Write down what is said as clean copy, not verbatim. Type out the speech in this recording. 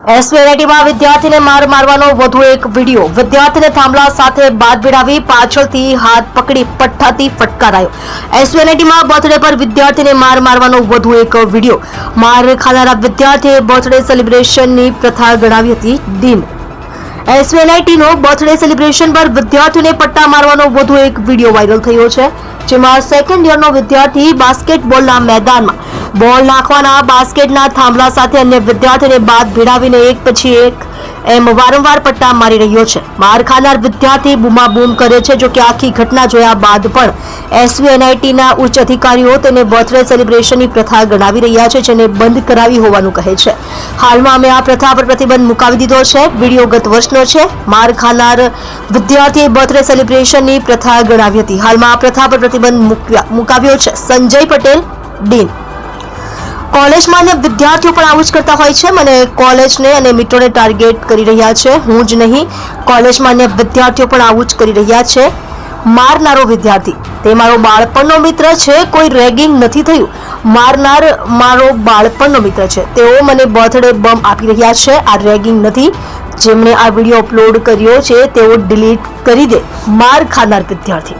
એસવીઆઈટીમાં વિદ્યાર્થીને માર મારવાનો વધુ એક વિડીયો। વિદ્યાર્થીને થાંભલા સાથે બાદ ભેળવી પાછળથી હાથ પકડી પટ્ટાથી ફટકારાયો। એસવીઆઈટીમાં બર્થડે પર વિદ્યાર્થીને માર મારવાનો વધુ એક વિડીયો। માર ખાનારા વિદ્યાર્થીએ બર્થડે સેલિબ્રેશનની પ્રથા ગણાવી હતી દિન। એસવીઆઈટીનો બર્થડે સેલિબ્રેશન પર વિદ્યાર્થીઓને પટ્ટા મારવાનો વધુ એક વિડીયો વાયરલ થયો છે, જેમાં સેકન્ડ યરનો વિદ્યાર્થી બાસ્કેટબોલના મેદાનમાં બોલ નાખવાના બાસ્કેટના થાંભલા સાથે અન્ય વિદ્યાર્થીને બાદ ભેળવીને એક પછી એક એમ વારંવાર પટ્ટા મારી રહ્યો છે। માર ખાનાર વિદ્યાર્થી બૂમાબૂમ કરે છે। જો કે આખી ઘટના જોયા બાદ પણ એસવીએનઆઈટીના ઉચ્ચ અધિકારીઓ તેને બર્થડે સેલિબ્રેશનની પ્રથા ગણાવી રહ્યા છે, જેને બંધ કરાવી હોવાનું કહે છે। હાલમાં અમે આ પ્રથા પર પ્રતિબંધ મુકાવી દીધો છે। વિડીયો ગત વર્ષનો છે। માર ખાનાર વિદ્યાર્થીએ બર્થડે સેલિબ્રેશનની પ્રથા ગણાવી હતી। હાલમાં આ પ્રથા પર પ્રતિબંધ મુકાવ્યો છે। સંજય પટેલ, ડીન। કોલેજમાં અને વિદ્યાર્થીઓ પણ આવું જ કરતા હોય છે। મને કોલેજને અને મિત્રોને ટાર્ગેટ કરી રહ્યા છે, હું જ નહીં, કોલેજમાં અને વિદ્યાર્થીઓ પણ આવું જ કરી રહ્યા છે। મારનારો વિદ્યાર્થી તે મારો બાળપણનો મિત્ર છે, કોઈ રેગિંગ નથી થયું। મારનાર મારો બાળપણનો મિત્ર છે, તેઓ મને બર્થડે બમ આપી રહ્યા છે, આ રેગિંગ નથી। જેમણે આ વિડીયો અપલોડ કર્યો છે તેઓ ડિલીટ કરી દે। માર ખાનાર વિદ્યાર્થી।